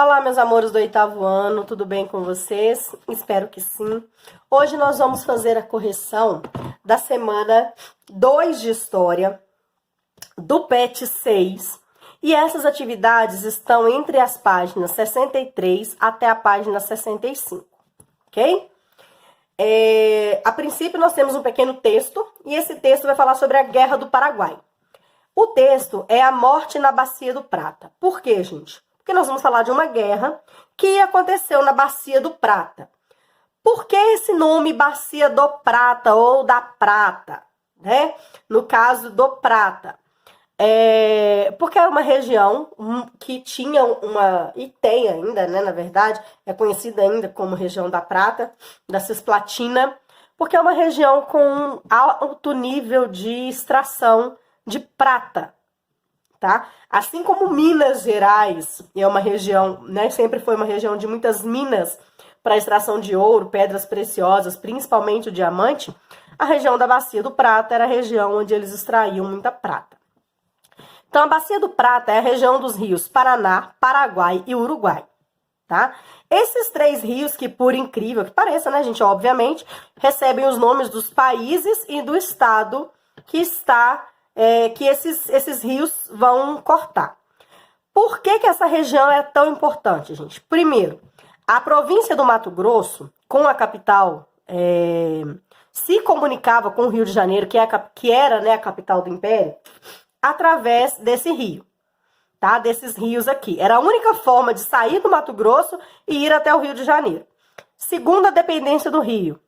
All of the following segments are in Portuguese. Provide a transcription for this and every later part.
Olá, meus amores do oitavo ano, tudo bem com vocês? Espero que sim. Hoje nós vamos fazer a correção da semana 2 de História, do PET 6, e essas atividades estão entre as páginas 63 até a página 65, ok? A princípio nós temos um pequeno texto, e esse texto vai falar sobre a Guerra do Paraguai. O texto é a morte na Bacia do Prata. Por quê, gente? Porque nós vamos falar de uma guerra que aconteceu na Bacia do Prata. Por que esse nome Bacia do Prata ou da Prata, né? No caso do Prata. Porque era uma região que tinha e tem ainda, né, na verdade, é conhecida ainda como região da Prata, da Cisplatina, porque é uma região com um alto nível de extração de prata, tá? Assim como Minas Gerais é uma região, né, sempre foi uma região de muitas minas para extração de ouro, pedras preciosas, principalmente o diamante, a região da Bacia do Prata era a região onde eles extraíam muita prata. Então, a Bacia do Prata é a região dos rios Paraná, Paraguai e Uruguai, tá? Esses três rios que, por incrível que pareça, né, gente, obviamente, recebem os nomes dos países e do estado que esses rios vão cortar. Por que essa região é tão importante, gente? Primeiro, a província do Mato Grosso, com a capital, se comunicava com o Rio de Janeiro, que era, né, a capital do Império, através desse rio, tá? Desses rios aqui. Era a única forma de sair do Mato Grosso e ir até o Rio de Janeiro. Segunda dependência do rio.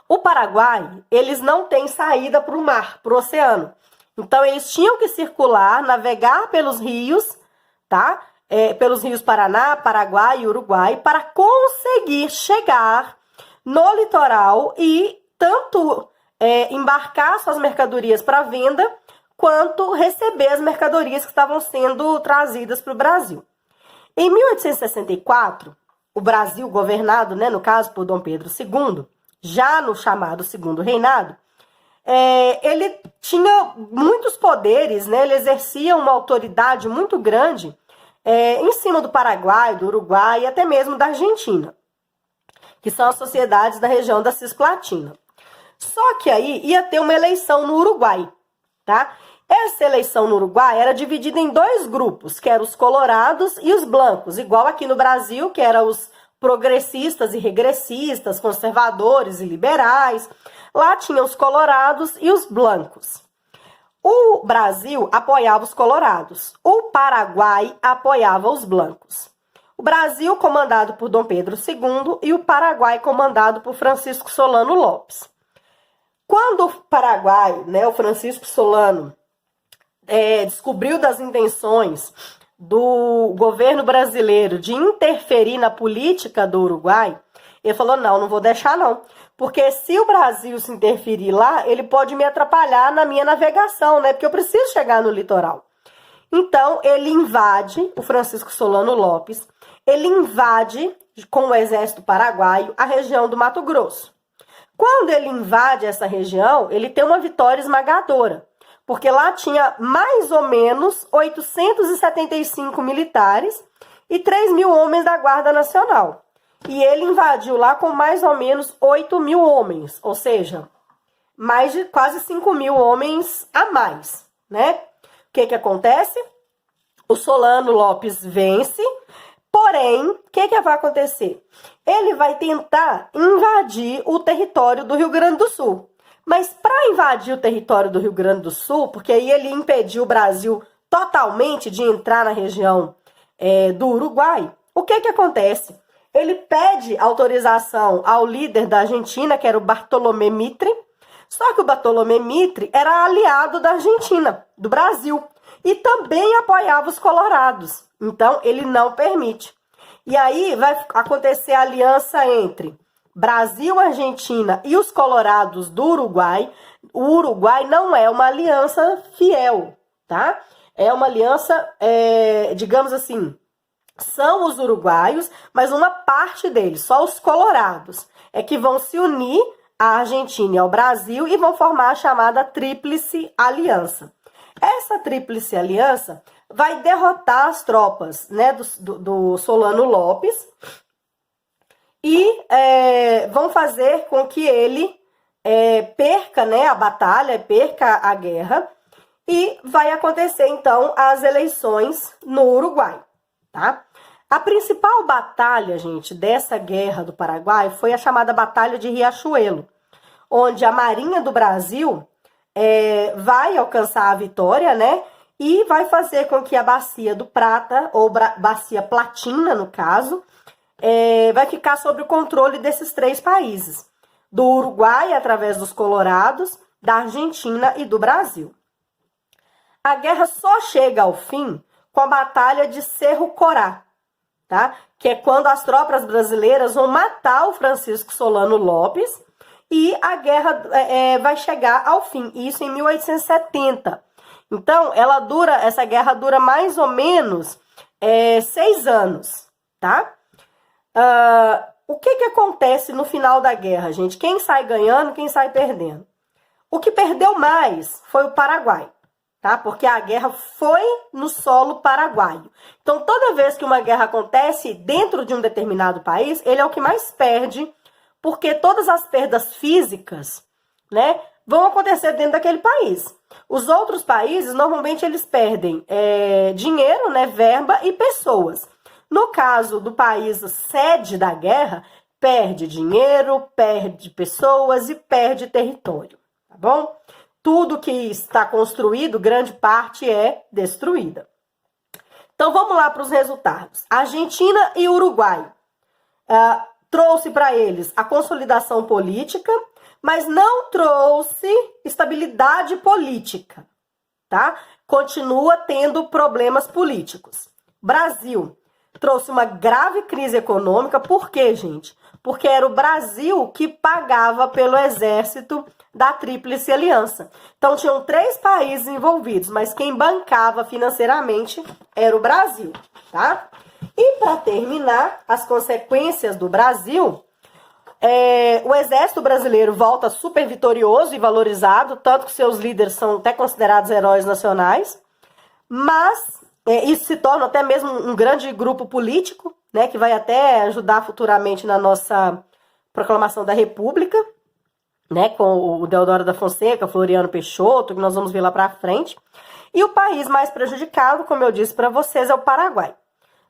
O Paraguai, eles não têm saída para o mar, para o oceano. Então, eles tinham que circular, navegar pelos rios, tá? Pelos rios Paraná, Paraguai e Uruguai, para conseguir chegar no litoral e tanto embarcar suas mercadorias para venda, quanto receber as mercadorias que estavam sendo trazidas para o Brasil. Em 1864, o Brasil, governado, né, no caso, por Dom Pedro II, já no chamado Segundo Reinado, ele tinha muitos poderes, né, ele exercia uma autoridade muito grande em cima do Paraguai, do Uruguai e até mesmo da Argentina, que são as sociedades da região da Cisplatina. Só que aí ia ter uma eleição no Uruguai, tá? Essa eleição no Uruguai era dividida em dois grupos, que eram os colorados e os blancos, igual aqui no Brasil, que eram os progressistas e regressistas, conservadores e liberais. Lá tinha os colorados e os blancos. O Brasil apoiava os colorados, o Paraguai apoiava os blancos. O Brasil comandado por Dom Pedro II e o Paraguai comandado por Francisco Solano Lopes. Quando o Paraguai, né, o Francisco Solano, descobriu das intenções do governo brasileiro de interferir na política do Uruguai, ele falou, não vou deixar não, porque se o Brasil se interferir lá, ele pode me atrapalhar na minha navegação, né, porque eu preciso chegar no litoral. Então, ele invade, o Francisco Solano Lopes, ele invade com o exército paraguaio a região do Mato Grosso. Quando ele invade essa região, ele tem uma vitória esmagadora, porque lá tinha mais ou menos 875 militares e 3.000 homens da Guarda Nacional. E ele invadiu lá com mais ou menos 8.000 homens, ou seja, mais de quase 5.000 homens a mais, né? O que acontece? O Solano Lopes vence, porém, o que vai acontecer? Ele vai tentar invadir o território do Rio Grande do Sul. Mas para invadir o território do Rio Grande do Sul, porque aí ele impediu o Brasil totalmente de entrar na região do Uruguai, o que acontece? Ele pede autorização ao líder da Argentina, que era o Bartolomé Mitre, só que o Bartolomé Mitre era aliado da Argentina, do Brasil, e também apoiava os colorados. Então, ele não permite. E aí vai acontecer a aliança entre Brasil, Argentina e os colorados do Uruguai. O Uruguai não é uma aliança fiel, tá? É uma aliança, digamos assim, são os uruguaios, mas uma parte deles, só os colorados, é que vão se unir à Argentina e ao Brasil e vão formar a chamada Tríplice Aliança. Essa Tríplice Aliança vai derrotar as tropas, né, do Solano Lopes e vão fazer com que ele perca, né, a batalha, perca a guerra, e vai acontecer, então, as eleições no Uruguai, tá? A principal batalha, gente, dessa guerra do Paraguai foi a chamada Batalha de Riachuelo, onde a Marinha do Brasil vai alcançar a vitória, né? E vai fazer com que a Bacia do Prata, ou Bacia Platina, no caso, vai ficar sob o controle desses 3 países. Do Uruguai, através dos Colorados, da Argentina e do Brasil. A guerra só chega ao fim com a Batalha de Cerro Corá, tá? Que é quando as tropas brasileiras vão matar o Francisco Solano Lopes e a guerra vai chegar ao fim, isso em 1870. Então, essa guerra dura mais ou menos 6 anos, tá? O que acontece no final da guerra, gente? Quem sai ganhando, quem sai perdendo? O que perdeu mais foi o Paraguai, tá? Porque a guerra foi no solo paraguaio. Então, toda vez que uma guerra acontece dentro de um determinado país, ele é o que mais perde, porque todas as perdas físicas, né, vão acontecer dentro daquele país. Os outros países, normalmente, eles perdem dinheiro, né, verba e pessoas. No caso do país sede da guerra, perde dinheiro, perde pessoas e perde território, tá bom? Tudo que está construído, grande parte é destruída. Então, vamos lá para os resultados. Argentina e Uruguai trouxe para eles a consolidação política, mas não trouxe estabilidade política, tá? Continua tendo problemas políticos. Brasil trouxe uma grave crise econômica. Por quê, gente? Porque era o Brasil que pagava pelo exército da Tríplice Aliança. Então, tinham 3 países envolvidos, mas quem bancava financeiramente era o Brasil, tá? E, para terminar, as consequências do Brasil, o exército brasileiro volta super vitorioso e valorizado, tanto que seus líderes são até considerados heróis nacionais, mas isso se torna até mesmo um grande grupo político, né, que vai até ajudar futuramente na nossa proclamação da República, né, com o Deodoro da Fonseca, Floriano Peixoto, que nós vamos ver lá para frente. E o país mais prejudicado, como eu disse para vocês, é o Paraguai,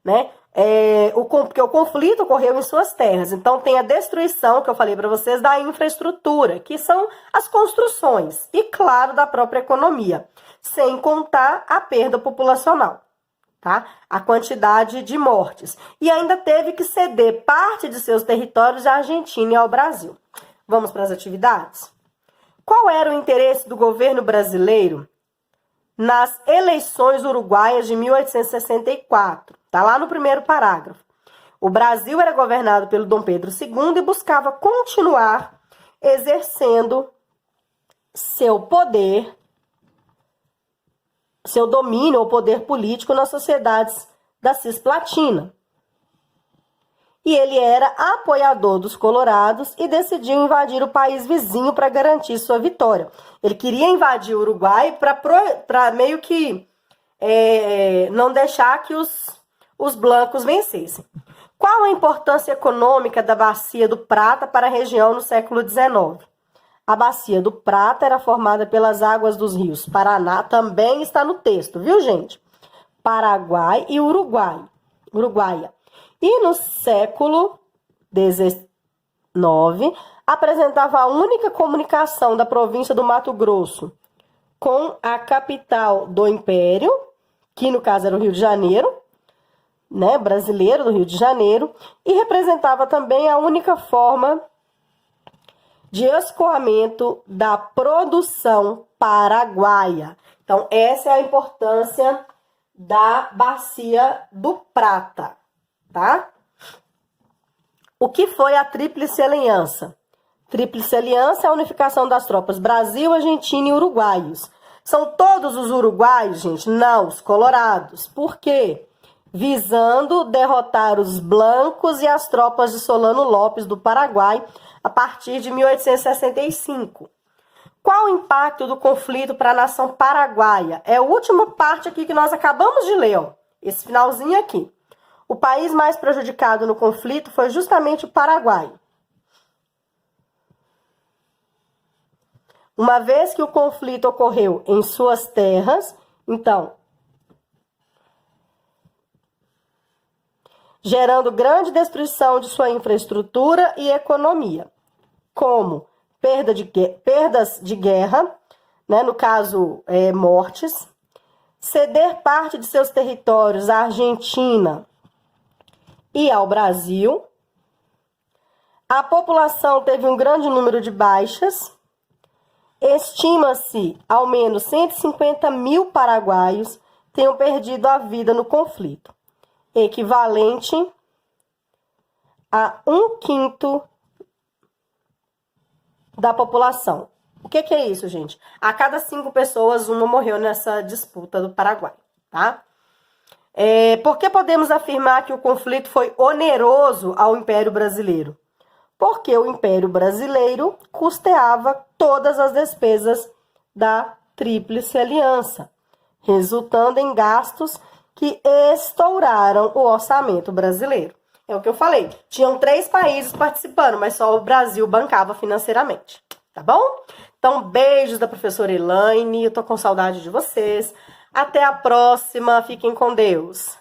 né? Porque o conflito ocorreu em suas terras. Então tem a destruição, que eu falei para vocês, da infraestrutura, que são as construções, e claro, da própria economia, sem contar a perda populacional, tá? A quantidade de mortes. E ainda teve que ceder parte de seus territórios à Argentina e ao Brasil. Vamos para as atividades? Qual era o interesse do governo brasileiro nas eleições uruguaias de 1864? Está lá no primeiro parágrafo. O Brasil era governado pelo Dom Pedro II e buscava continuar exercendo seu poder, seu domínio ou poder político nas sociedades da Cisplatina. E ele era apoiador dos colorados e decidiu invadir o país vizinho para garantir sua vitória. Ele queria invadir o Uruguai para meio que não deixar que os blancos vencessem. Qual a importância econômica da Bacia do Prata para a região no século XIX? A Bacia do Prata era formada pelas águas dos rios Paraná, também está no texto, viu, gente? Paraguai e Uruguaia. E no século XIX, apresentava a única comunicação da província do Mato Grosso com a capital do Império, que no caso era o Rio de Janeiro, né, brasileiro do Rio de Janeiro, e representava também a única forma de escoamento da produção paraguaia. Então, essa é a importância da Bacia do Prata, tá? O que foi a Tríplice Aliança? Tríplice Aliança é a unificação das tropas Brasil, Argentina e uruguaios. São todos os uruguaios, gente? Não, os colorados. Por quê? Visando derrotar os blancos e as tropas de Solano Lopes do Paraguai a partir de 1865. Qual o impacto do conflito para a nação paraguaia? É a última parte aqui que nós acabamos de ler, ó, esse finalzinho aqui. O país mais prejudicado no conflito foi justamente o Paraguai. Uma vez que o conflito ocorreu em suas terras, então, gerando grande destruição de sua infraestrutura e economia, como perdas de guerra, né, no caso, mortes, ceder parte de seus territórios à Argentina e ao Brasil. A população teve um grande número de baixas. Estima-se ao menos 150 mil paraguaios tenham perdido a vida no conflito, equivalente a 1/5 da população. O que é isso, gente? A cada 5 pessoas, uma morreu nessa disputa do Paraguai, tá? Por que podemos afirmar que o conflito foi oneroso ao Império Brasileiro? Porque o Império Brasileiro custeava todas as despesas da Tríplice Aliança, resultando em gastos que estouraram o orçamento brasileiro. É o que eu falei. Tinham 3 países participando, mas só o Brasil bancava financeiramente. Tá bom? Então, beijos da professora Elaine. Eu tô com saudade de vocês. Até a próxima. Fiquem com Deus.